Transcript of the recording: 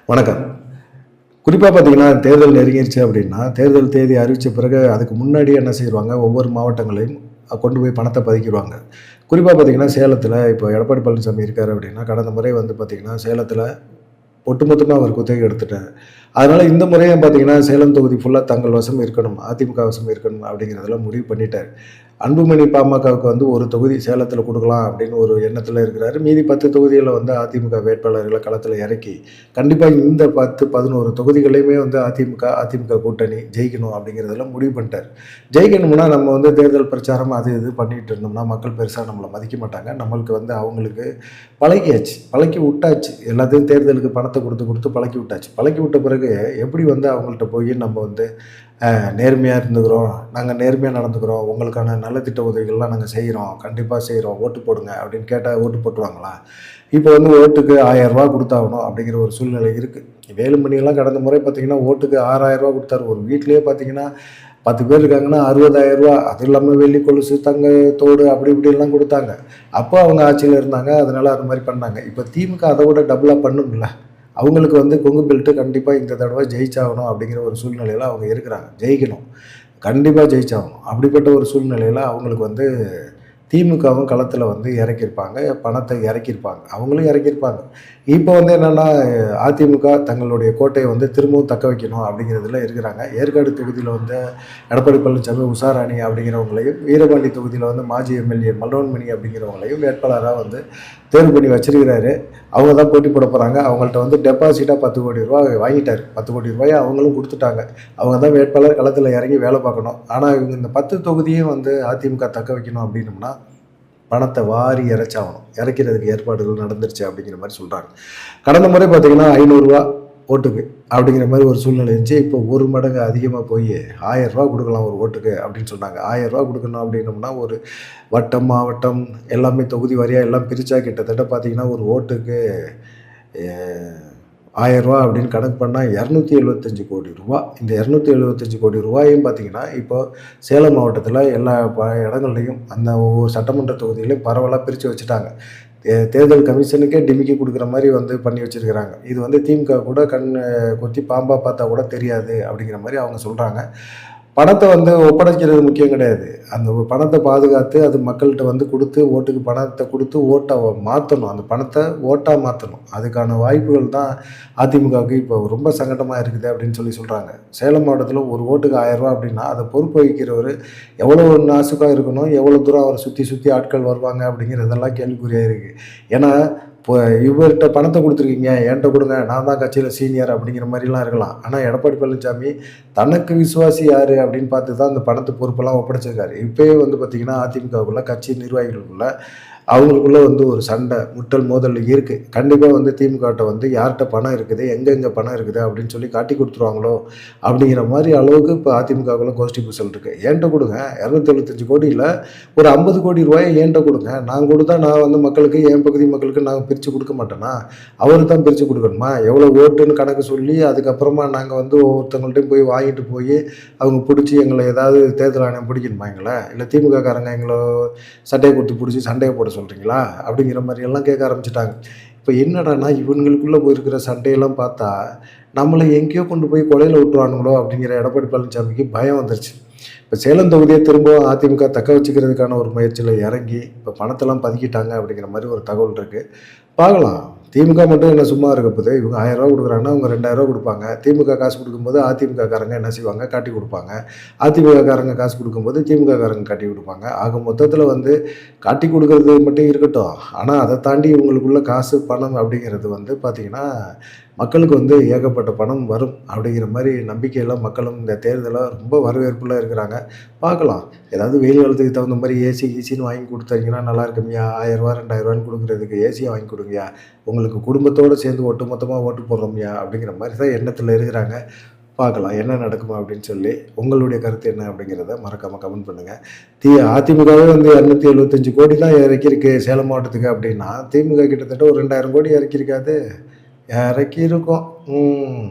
வணக்கம். குறிப்பா பார்த்தீங்கன்னா, தேர்தல் நெருங்கிருச்சு அப்படின்னா, தேர்தல் தேதி அறிவிச்ச பிறகு அதுக்கு முன்னாடியே என்ன செய்வாங்க, ஒவ்வொரு மாவட்டங்களையும் கொண்டு போய் பணத்த பதுக்கிருவாங்க. குறிப்பா பார்த்தீங்கன்னா, சேலத்தில இப்போ எடப்பாடி பழனிசாமி இருக்காரு அப்படின்னா, கடந்த முறை வந்து பார்த்தீங்கன்னா, சேலத்தில ஒட்டுமொத்தமா அவர் குத்தகை எடுத்துட்டாரு. அதனால இந்த முறையும் பார்த்தீங்கன்னா, சேலம் தொகுதி ஃபுல்லா தங்கள் வசம் இருக்கணும், அதிமுக வசம் இருக்கணும் அப்படிங்கிறதெல்லாம் முடிவு பண்ணிட்டாரு. அன்புமணி பாமகவுக்கு வந்து ஒரு தொகுதி சேலத்தில குடுக்கலாம் அப்படின்னு ஒரு எண்ணத்தில இருக்கிறாரு. மீதி 10 தொகுதிகள வந்து அதிமுக வேட்பாளர்கள களத்தில இறக்கி, கண்டிப்பா இந்த 10, 11 தொகுதிகளையுமே வந்து அதிமுக கூட்டணி ஜெயிக்கணும் அப்படிங்கிறதெல்லாம் முடிவு பண்ணிட்டாரு. ஜெயிக்கணும்னா நம்ம வந்து தேர்தல் பிரச்சாரம் அது இது பண்ணிட்டு இருந்தோம்னா, மக்கள் பெருசா நம்மள மதிக்க மாட்டாங்க. நம்மளுக்கு வந்து அவங்களுக்கு பழகியாச்சு. பழக்கி விட்டாச்சு. எல்லாத்தையும் தேர்தலுக்கு பணத்த குடுத்து பழக்கி விட்டாச்சு. பழக்கி விட்ட பிறகு எப்படி வந்து அவங்கள்ட்ட போய் நம்ம வந்து நேர்மையா இருந்துக்கிறோம், நாங்க நேர்மையா நடந்துக்கிறோம், உங்களுக்கான நலத்திட்ட உதவிகள்லாம் நாங்க செய்றோம், கண்டிப்பா செய்றோம், ஓட்டு போடுங்க அப்படின்னு கேட்டா ஓட்டு போட்டுருவாங்களா? இப்போ வந்து ஓட்டுக்கு ரூ. 1000 குடுத்தாகணும் அப்படிங்கிற ஒரு சூழ்நிலை இருக்கு. வேலுமணிலாம் கடந்த முறை பார்த்தீங்கன்னா, ஓட்டுக்கு ரூ. 6000 குடுத்தாரு. ஒரு வீட்லயே பார்த்தீங்கன்னா, 10 பேர் இருக்காங்கன்னா ரூ. 60,000 அது இல்லாம வெள்ளி கொலுசு, தங்க தோடு அப்படி இப்படிலாம் குடுத்தாங்க. அப்போ அவங்க ஆட்சியில இருந்தாங்க. அதனால அது மாரி பண்ணாங்க. இப்ப திமுக அத விட டபுளா பண்ணும்ல. அவங்களுக்கு வந்து கொங்கு பெல்ட் கண்டிப்பா இந்த தடவ ஜெயிச்சாகணும் அப்படிங்கிற ஒரு சூழ்நிலையில அவங்க இருக்கிறாங்க. ஜெயிக்கணும். கண்டிப்பா ஜெயிச்சாகணும். அப்படிப்பட்ட ஒரு சூழ்நிலையில அவங்களுக்கு வந்து திமுகவும் களத்தில வந்து இறக்கியிருப்பாங்க. பணத்தை இறக்கியிருப்பாங்க. அவங்களும் இறக்கியிருப்பாங்க. இப்போ வந்து என்னன்னா, அதிமுக தங்களுடைய கோட்டைய வந்து திரும்பவும் தக்க வைக்கணும் அப்படிங்கிறதுல இருக்கிறாங்க. ஏற்காடு தொகுதியில வந்து எடப்பாடி பழனிசாமி, உஷாராணி அப்படிங்கிறவங்களையும், வீரபாண்டி தொகுதியில வந்து மாஜி எம்எல்ஏ மனோன்மணி அப்படிங்கிறவங்களையும் வேட்பாளரா வந்து தேர்வு பண்ணி வச்சிருக்கிறாரு. அவங்க தான் போட்டி போட போறாங்க. அவங்கள்ட்ட வந்து டெபாசிட்டா ரூ. 10,00,00,000 வாங்கிட்டாரு. ரூ. 10,00,00,000 அவங்களும் குடுத்துட்டாங்க. அவங்க தான் வேட்பாளர் களத்தில இறங்கி வேலை பார்க்கணும். ஆனா இவங்க இந்த 10 தொகுதியும் வந்து அதிமுக தக்க வைக்கணும் அப்படின்னம்னா, பணத்த வாரி இறைச்சாகணும். இறைக்கிறதுக்கு ஏற்பாடுகள் நடந்துருச்சு அப்படிங்கிற மாரி சொல்றாங்க. கடந்த முறை பார்த்தீங்கன்னா, ரூ. 500 ஓட்டுக்கு அப்படிங்கிற மாரி ஒரு சூழ்நிலை இருந்துச்சு. இப்போ 1 மடங்கு அதிகமா போயி ரூ. 1000 குடுக்கலாம் ஒரு ஓட்டுக்கு அப்படின்னு சொன்னாங்க. ரூ. 1000 குடுக்கணும் அப்படின்னம்னா, ஒரு வட்டம், மாவட்டம் எல்லாமே தொகுதி வாரியா எல்லாம் பிரிச்சா கிட்டத்தட்ட பார்த்தீங்கன்னா, ஒரு ஓட்டுக்கு எ ரூ. 1000 அப்படின்னு கணக்கு பண்ணா ரூ. 275,00,00,000. இந்த ரூ. 275,00,00,000யும் பார்த்தீங்கன்னா, இப்போ சேலம் மாவட்டத்தில எல்லா இடங்கள்லயும் அந்த ஒவ்வொரு சட்டமன்ற தொகுதியிலயும் பரவலா பிரிச்சு வச்சுட்டாங்க. தேர்தல் கமிஷனுக்கே டிமிக்கி குடுக்குற மாரி வந்து பண்ணி வச்சிருக்கிறாங்க. இது வந்து திமுக கூட கொத்தி பாம்பா பார்த்தா கூட தெரியாது அப்படிங்கிற மாரி அவங்க சொல்றாங்க. பணத்த வந்து ஒப்படைக்கிறது முக்கியம் கிடையாது. அந்த பணத்த பாதுகாத்து, அது மக்கள்ட்ட வந்து குடுத்து, ஓட்டுக்கு பணத்த குடுத்து ஓட்ட மாத்தணும். அந்த பணத்த ஓட்டா மாத்தணும். அதுக்கான வாய்ப்புகள் தான் அதிமுகவுக்கு இப்போ ரொம்ப சங்கடமா இருக்குது அப்படின்னு சொல்றாங்க. சேலம் மாவட்டத்தில ஒரு ஓட்டுக்கு ரூ. 1000 அப்படின்னா, அத பொறுப்பு வகிக்கிறவரு எவ்வளோ நாசூக்கா இருக்கணும், எவ்வளோ தூரம் அவர சுத்தி சுத்தி ஆட்கள் வருவாங்க அப்படிங்கிறதெல்லாம் கேள்விக்குறியா இருக்கு. ஏன்னா, இப்போ இவர்ட்ட பணத்த குடுத்துருக்கீங்க, என்ட்ட குடுங்க, நான் தான் கட்சியில சீனியர் அப்படிங்கிற மாரிலாம் இருக்கலாம். ஆனா எடப்பாடி பழனிசாமி தனக்கு விசுவாசி யாரு அப்படின்னு பார்த்து தான் அந்த பணத்து பொறுப்பெல்லாம் ஒப்படைச்சிருக்காரு. இப்பயே வந்து பார்த்தீங்கன்னா, அதிமுகவுக்குள்ள கட்சி நிர்வாகிகளுக்குள்ள அவங்களுக்குள்ள வந்து ஒரு சண்டை, முட்டல், மோதல் இருக்கு. கண்டிப்பா வந்து திமுகட்ட வந்து யார்ட்ட பணம் இருக்குது, எங்கெங்க பணம் இருக்குது அப்படின்னு சொல்லி காட்டிக் குடுத்துருவாங்களோ அப்படிங்கிற மாரி அளவுக்கு இப்போ அதிமுகவுக்குள்ள கோஷ்டி பூசல் இருக்கு. என்ட்ட குடுங்க, ரூ. 275,00,00,000 ஒரு ரூ. 50,00,00,000 என்ட்ட குடுங்க. நான் குடுத்தா நான் வந்து மக்களுக்கு, என் பகுதி மக்களுக்கு நான் பிரிச்சு குடுக்க மாட்டேனா? அவரு தான் பிரிச்சு குடுக்கணுமா? எவ்வளோ ஓட்டுன்னு கணக்கு சொல்லி, அதுக்கப்புறமா நாங்க வந்து ஒவ்வொருத்தவங்கள்ட்டயும் போய் வாங்கிட்டு அவங்க புடிச்சு எங்கள ஏதாவது தேர்தல் ஆணையம் பிடிக்கணுமா எங்கள? இல்ல திமுக காரங்க எங்கள சட்டைய குடுத்து புடிச்சு சண்டைய போட சொல்றீங்களா? அப்படிங்கிற மாரியெல்லாம் கேட்க ஆரம்பிச்சுட்டாங்க. இப்ப என்னடான்னா, இவங்களுக்குள்ள போயிருக்கிற சண்டையெல்லாம் பார்த்தா, நம்மள எங்கேயோ கொண்டு போய் கொலையில விட்டுருவானுங்களோ அப்படிங்கிற எடப்பாடி பழனிசாமிக்கு பயம் வந்துருச்சு. இப்ப சேலம் தொகுதிய திரும்பவும் அதிமுக தக்க வச்சுக்கிறதுக்கான ஒரு முயற்சியில இறங்கி, இப்ப பணத்தெல்லாம் பதுக்கிட்டாங்க அப்படிங்கிற மாரி ஒரு தகவல் இருக்கு. பார்க்கலாம். திமுக மட்டும் என்ன சும்மா இருக்க போது? இவங்க ரூ. 1000 குடுக்குறாங்கன்னா, அவங்க ரூ. 2000 குடுப்பாங்க. திமுக காசு குடுக்கும்போது அதிமுக காரங்க என்ன செய்வாங்க? காட்டி குடுப்பாங்க. அதிமுக காரங்க காசு குடுக்கும்போது திமுக காரங்க காட்டி குடுப்பாங்க. ஆக மொத்தத்தில வந்து காட்டி குடுக்குறது மட்டும் இருக்கட்டும். ஆனா, அத தாண்டி இவங்களுக்குள்ள காசு, பணம் அப்படிங்கிறது வந்து பார்த்தீங்கன்னா, மக்களுக்கு வந்து ஏகப்பட்ட பணம் வரும் அப்படிங்கிற மாரி நம்பிக்கையில மக்களும் இந்த தேர்தல ரொம்ப வரவேற்புல இருக்கிறாங்க. பார்க்கலாம். ஏதாவது வெயில் காலத்துக்கு தகுந்த மாரி ஏசி, கீசின்னு வாங்கி குடுத்தாங்கன்னா நல்லா இருக்கும்யா. ரூ. 1000 ரூ. 2000 குடுக்குறதுக்கு ஏசிய வாங்கி குடுங்கயா. உங்களுக்கு குடும்பத்தோட சேர்ந்து ஒட்டுமொத்தமா ஓட்டு போடுறோம்யா அப்படிங்கிற மாரி தான் எண்ணத்துல இருக்கிறாங்க. பார்க்கலாம் என்ன நடக்கும் அப்படின்னு சொல்லி. உங்களுடைய கருத்து என்ன அப்படிங்கிறத மறக்காம கமெண்ட் பண்ணுங்க. அதிமுகவே வந்து 275,00,00,000 தான் இறக்கியிருக்கு சேலம் மாவட்டத்துக்கு அப்படின்னா, திமுக கிட்டத்தட்ட ஒரு 2,000 கோடி இறக்கியிருக்காது. இறக்கியிருக்கும். ம்.